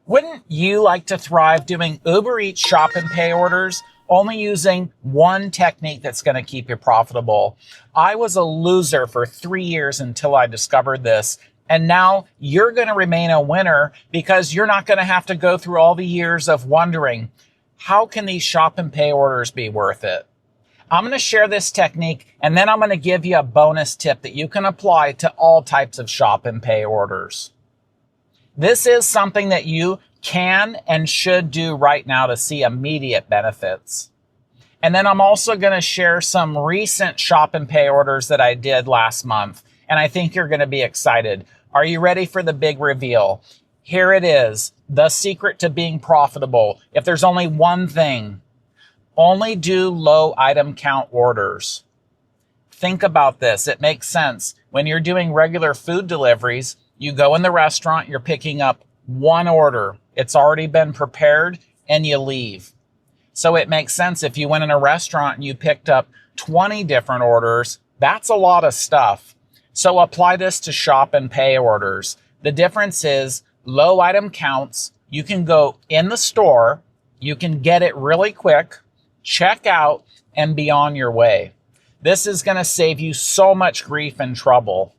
Wouldn't you like to thrive doing Uber Eats shop and pay orders, only using one technique that's going to keep you profitable? I was a loser for 3 years until I discovered this. And now you're going to remain a winner because you're not going to have to go through all the years of wondering, how can these shop and pay orders be worth it? I'm going to share this technique, and then I'm going to give you a bonus tip that you can apply to all types of shop and pay orders. This is something that you can and should do right now to see immediate benefits. And then I'm also going to share some recent shop and pay orders that I did last month, and I think you're going to be excited. Are you ready for the big reveal? Here it is, the secret to being profitable. If there's only one thing, only do low item count orders. Think about this. It makes sense. When you're doing regular food deliveries, you go in the restaurant, you're picking up one order. It's already been prepared, and you leave. So it makes sense if you went in a restaurant and you picked up 20 different orders, that's a lot of stuff. So apply this to shop and pay orders. The difference is low item counts. You can go in the store, you can get it really quick, check out, and be on your way. This is going to save you so much grief and trouble.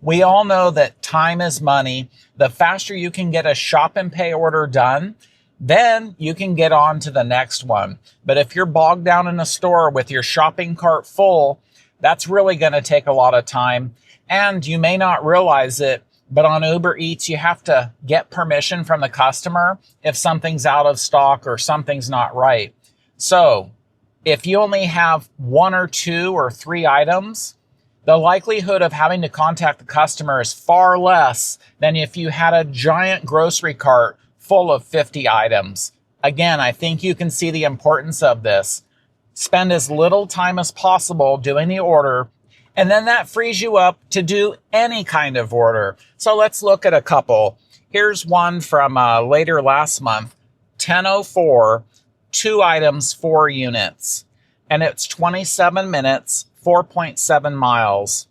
We all know that time is money. The faster you can get a shop and pay order done, then you can get on to the next one. But if you're bogged down in a store with your shopping cart full, that's really going to take a lot of time. And you may not realize it, but on Uber Eats, you have to get permission from the customer if something's out of stock or something's not right. So if you only have 1 or 2 or 3 items, the likelihood of having to contact the customer is far less than if you had a giant grocery cart full of 50 items. Again, I think you can see the importance of this. Spend as little time as possible doing the order, and then that frees you up to do any kind of order. So let's look at a couple. Here's one from later last month, 10:04, 2 items, 4 units. And it's 27 minutes, 4.7 miles.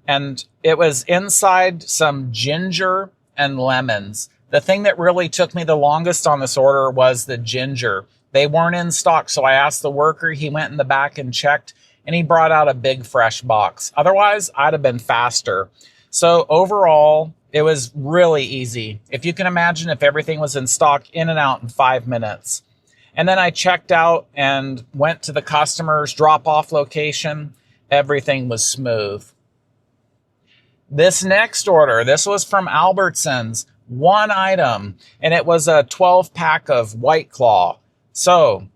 And it was inside some ginger and lemons. The thing that really took me the longest on this order was the ginger. They weren't in stock, so I asked the worker. He went in the back and checked, and he brought out a big fresh box. Otherwise, I'd have been faster. So overall, it was really easy. If you can imagine if everything was in stock, in and out in 5 minutes. And then I checked out and went to the customer's drop-off location. Everything was smooth. This next order, this was from Albertsons, 1 item, and it was a 12-pack of White Claw. So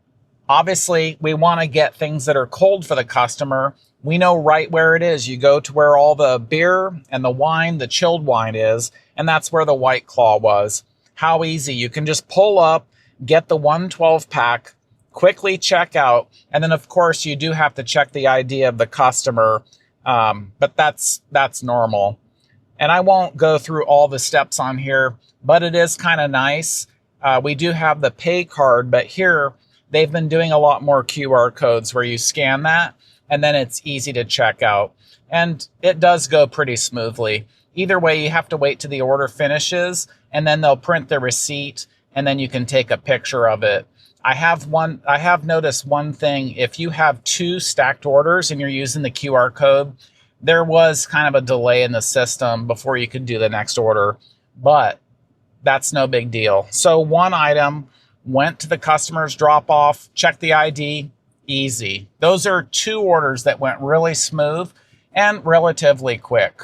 obviously, we want to get things that are cold for the customer. We know right where it is. You go to where all the beer and the wine, the chilled wine is, and that's where the White Claw was. How easy. You can just pull up, get the 1 12-pack, quickly check out, and then, of course, you do have to check the ID of the customer, but that's normal. And I won't go through all the steps on here, but it is kind of nice. We do have the pay card, but here they've been doing a lot more QR codes where you scan that, and then it's easy to check out. And it does go pretty smoothly. Either way, you have to wait till the order finishes, and then they'll print the receipt, and then you can take a picture of it. I have noticed one thing. If you have 2 stacked orders and you're using the QR code, there was kind of a delay in the system before you could do the next order, but that's no big deal. So 1 item went to the customer's drop-off, checked the ID, easy. Those are 2 orders that went really smooth and relatively quick.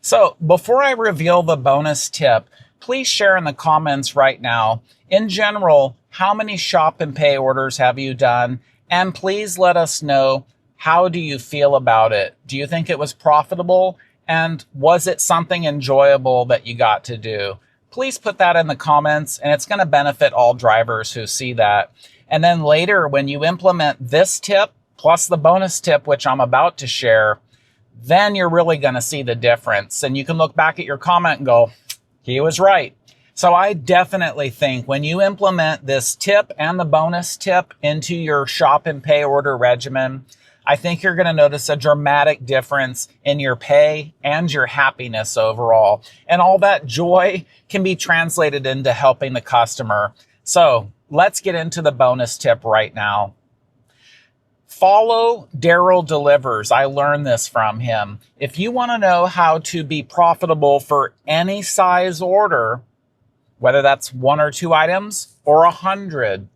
So before I reveal the bonus tip, please share in the comments right now, in general, how many shop and pay orders have you done? And please let us know, how do you feel about it? Do you think it was profitable? And was it something enjoyable that you got to do? Please put that in the comments, and it's going to benefit all drivers who see that. And then later, when you implement this tip, plus the bonus tip, which I'm about to share, then you're really going to see the difference. And you can look back at your comment and go, he was right. So I definitely think when you implement this tip and the bonus tip into your shop and pay order regimen, I think you're going to notice a dramatic difference in your pay and your happiness overall. And all that joy can be translated into helping the customer. So let's get into the bonus tip right now. Follow Daryl Delivers. I learned this from him. If you want to know how to be profitable for any size order, whether that's 1 or 2 items or 100,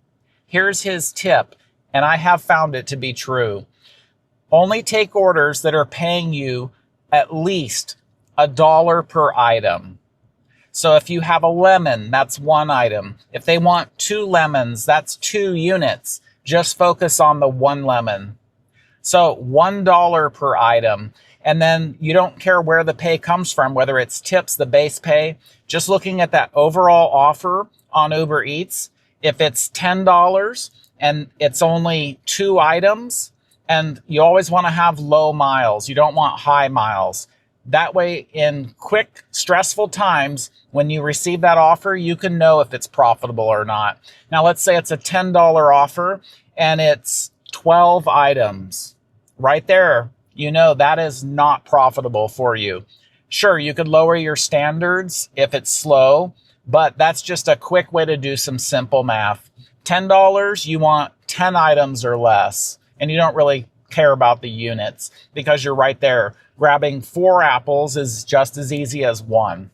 here's his tip, and I have found it to be true. Only take orders that are paying you at least $1 per item. So if you have a lemon, that's 1 item. If they want 2 lemons, that's 2 units. Just focus on the 1 lemon. So $1 per item. And then you don't care where the pay comes from, whether it's tips, the base pay. Just looking at that overall offer on UberEats, if it's $10 and it's only 2 items, and you always want to have low miles. You don't want high miles. That way, in quick, stressful times, when you receive that offer, you can know if it's profitable or not. Now, let's say it's a $10 offer and it's 12 items. Right there, you know that is not profitable for you. Sure, you could lower your standards if it's slow, but that's just a quick way to do some simple math. $10, you want 10 items or less, and you don't really care about the units because you're right there. Grabbing 4 apples is just as easy as 1.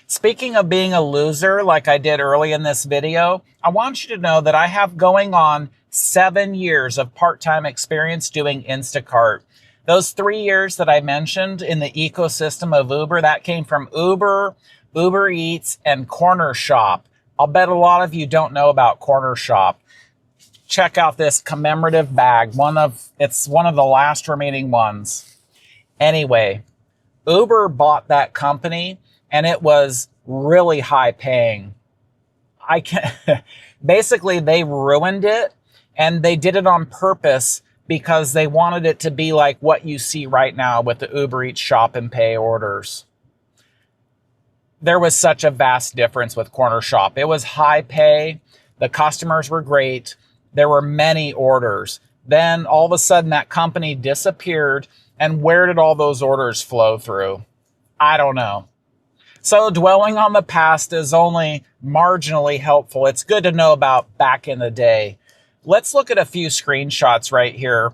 Speaking of being a loser, like I did early in this video, I want you to know that I have going on 7 years of part-time experience doing Instacart. Those 3 years that I mentioned in the ecosystem of Uber, that came from Uber, UberEats, and Corner Shop. I'll bet a lot of you don't know about Corner Shop. Check out this commemorative bag. It's one of the last remaining ones. Anyway, Uber bought that company and it was really high paying. Basically, they ruined it, and they did it on purpose because they wanted it to be like what you see right now with the Uber Eats shop and pay orders. There was such a vast difference with Corner Shop. It was high pay. The customers were great. There were many orders. Then all of a sudden that company disappeared, and where did all those orders flow through? I don't know. So dwelling on the past is only marginally helpful. It's good to know about back in the day. Let's look at a few screenshots right here.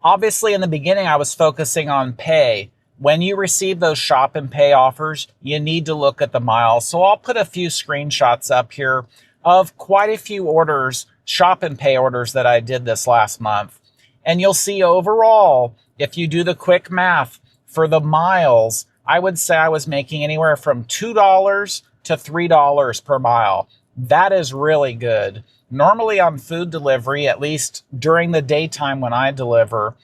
Obviously, in the beginning, I was focusing on pay. When you receive those shop and pay offers, you need to look at the miles. So I'll put a few screenshots up here of quite a few orders, shop and pay orders that I did this last month. And you'll see overall, if you do the quick math for the miles, I would say I was making anywhere from $2 to $3 per mile. That is really good. Normally on food delivery, at least during the daytime when I deliver,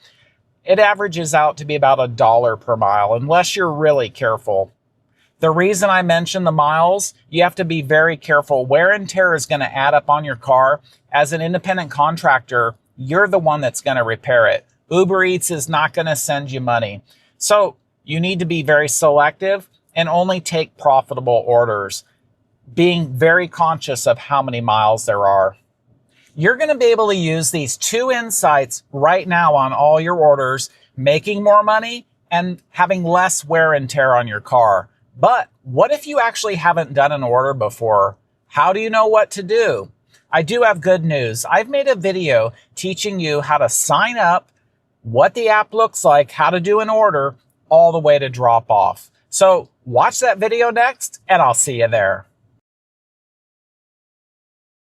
it averages out to be about $1 per mile, unless you're really careful. The reason I mention the miles, you have to be very careful. Wear and tear is going to add up on your car. As an independent contractor, you're the one that's going to repair it. Uber Eats is not going to send you money. So you need to be very selective and only take profitable orders, being very conscious of how many miles there are. You're going to be able to use these 2 insights right now on all your orders, making more money and having less wear and tear on your car. But what if you actually haven't done an order before? How do you know what to do? I do have good news. I've made a video teaching you how to sign up, what the app looks like, how to do an order, all the way to drop off. So watch that video next, and I'll see you there.